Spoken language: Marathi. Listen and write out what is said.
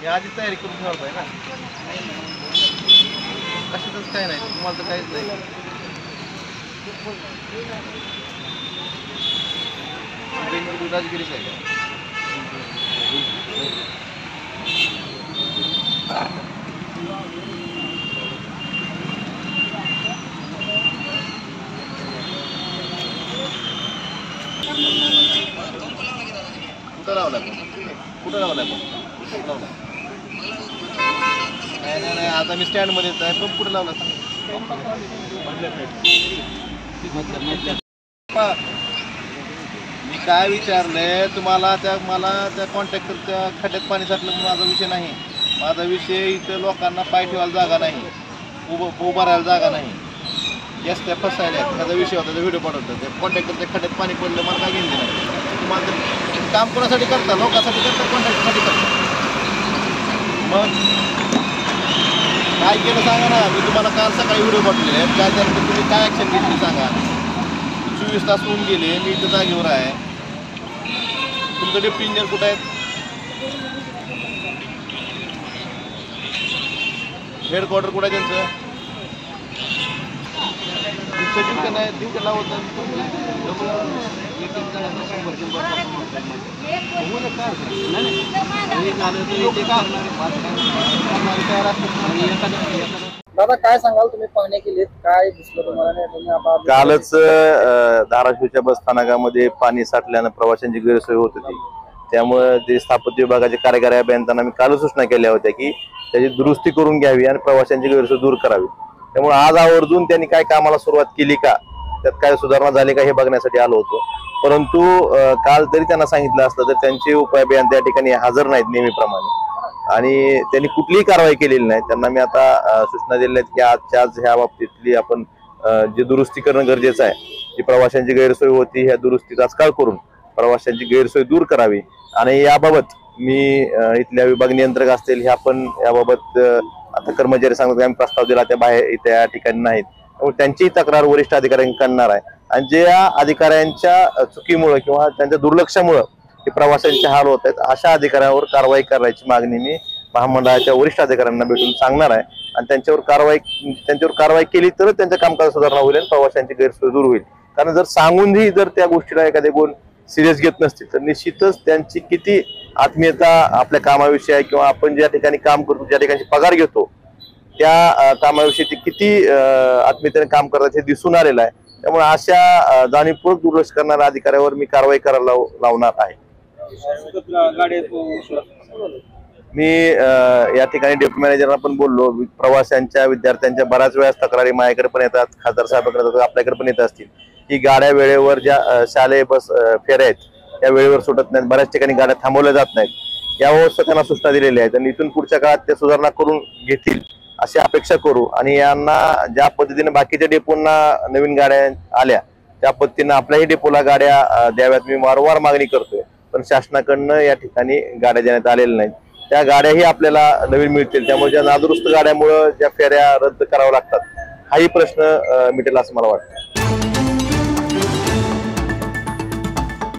मी आधी तयारी करून ठेवत आहे ना, कशातच काय नाही, तुम्हाला तर काहीच नाही. राजगिरीच आहे का? कुठं लावलाय पण? कुठं लावलाय पण? लावला नाही नाही नाही, आता मी स्टँडमध्ये येत आहे. पण कुठं लावला मी काय विचारलंय तुम्हाला? मला त्या कॉन्ट्रॅक्टरच्या खड्ड्यात पाणी साठलं म्हणून माझा विषय नाही. माझा विषय इथं लोकांना पाय ठेवायला जागा नाही, उभं राहायला जागा नाही, जास्त त्या फसायला त्याचा विषय होता. तो व्हिडिओ पाठवतो. त्या कॉन्ट्रॅक्टरच्या खड्ड्यात पाणी पडलं, मला काय घेतलं नाही. तुम्हाला काम कोणासाठी करता? लोकांसाठी करता, कॉन्ट्रॅक्टरसाठी करता? मग काय केलं सांगा ना. मी तुम्हाला काल सकाळी व्हिडिओ पाठवलेले आहेत. काय त्यानंतर तुम्ही काय ॲक्शन घेतली सांगा. 24 तास होऊन गेले, मी इथं जागेवर आहे. तुमचं डिप्टी इंजिनियर कुठं आहेत? हेडक्वार्टर कुठं आहे त्यांचं? ड्युटी नाही, ड्युटी लावत दादा काय सांगाल, तुम्ही पाहणी केलीत, काय दिसलं तुम्हाला? कालच धाराशिवच्या बस स्थानकामध्ये पाणी साठल्यानं प्रवाशांची गैरसोय होत होती. त्यामुळे जे स्थापत्य विभागाचे कार्यकारी अभियंत्यांना मी कालच सूचना केल्या होत्या की त्याची दुरुस्ती करून घ्यावी आणि प्रवाशांची गैरसोय दूर करावी. त्यामुळे आज आवर्जून त्यांनी काय कामाला सुरुवात केली का, त्यात काय सुधारणा झाली का हे बघण्यासाठी आलो होतो. परंतु काल जरी त्यांना सांगितलं असतं तर त्यांचे उपअभियंते या ठिकाणी हजर नाहीत नेहमीप्रमाणे आणि त्यांनी कुठलीही कारवाई केलेली नाही. त्यांना मी आता सूचना दिल्या आहेत की आजच्या आज ह्या बाबतीतली आपण जी दुरुस्ती करणं गरजेचं आहे. जी प्रवाशांची गैरसोय होती ह्या दुरुस्ती तात्काळ करून प्रवाशांची गैरसोय दूर करावी. आणि याबाबत मी इथल्या विभाग नियंत्रक असतील ह्या पण याबाबत आता कर्मचारी सांगतात आम्ही प्रस्ताव दिला, त्या बाहेर इथे या ठिकाणी नाहीत. त्यामुळे त्यांचीही तक्रार वरिष्ठ अधिकाऱ्यांनी करणार आहे. आणि जे या अधिकाऱ्यांच्या चुकीमुळे किंवा त्यांच्या दुर्लक्षामुळे हे प्रवाशांचे हाल होत आहेत अशा अधिकाऱ्यांवर कारवाई करायची मागणी मी महामंडळाच्या वरिष्ठ अधिकाऱ्यांना भेटून सांगणार आहे. आणि त्यांच्यावर कारवाई केली तर त्यांच्या कामकाजात सुधारणा होईल आणि प्रवाशांची गैरसोय दूर होईल. कारण जर सांगूनही जर त्या गोष्टीला एखादे कोण सिरियस घेत नसतील तर निश्चितच त्यांची किती आत्मीयता आपल्या कामाविषयी आहे किंवा आपण ज्या ठिकाणी काम करतो ज्या ठिकाणी पगार घेतो त्या कामाविषयी ते किती आत्मीयतेने काम करतात हे दिसून आलेलं आहे. त्यामुळे अशा जाणीवपूर्वक दुर्लक्ष करणाऱ्या अधिकाऱ्यावर मी कारवाई करायला लावणार आहे. मी या ठिकाणी डेप्युटी मॅनेजरला पण बोललो. प्रवाशांच्या विद्यार्थ्यांच्या बऱ्याच वेळा तक्रारी माझ्याकडे पण येतात, खासदार साहेबांकडे आपल्याकडे पण येत असतील की गाड्या वेळेवर ज्या शालेय बस फेऱ्या आहेत त्या वेळेवर सुटत नाहीत, बऱ्याच ठिकाणी गाड्या थांबवल्या जात नाहीत. यावर त्यांना सूचना दिलेल्या आहेत आणि इथून पुढच्या काळात त्या सुधारणा करून घेतील अशी अपेक्षा करू. आणि यांना ज्या पद्धतीने बाकीच्या डेपोंना नवीन गाड्या आल्या त्या पद्धतीने आपल्याही डेपोला गाड्या द्याव्यात मी वारंवार मागणी करतोय. पण शासनाकडनं या ठिकाणी गाड्या देण्यात आलेल्या नाहीत. त्या गाड्याही आपल्याला नवीन मिळतील. त्यामुळे ज्या नादुरुस्त गाड्यामुळे ज्या फेऱ्या रद्द कराव्या लागतात हाही प्रश्न मिटेल असं मला वाटतं.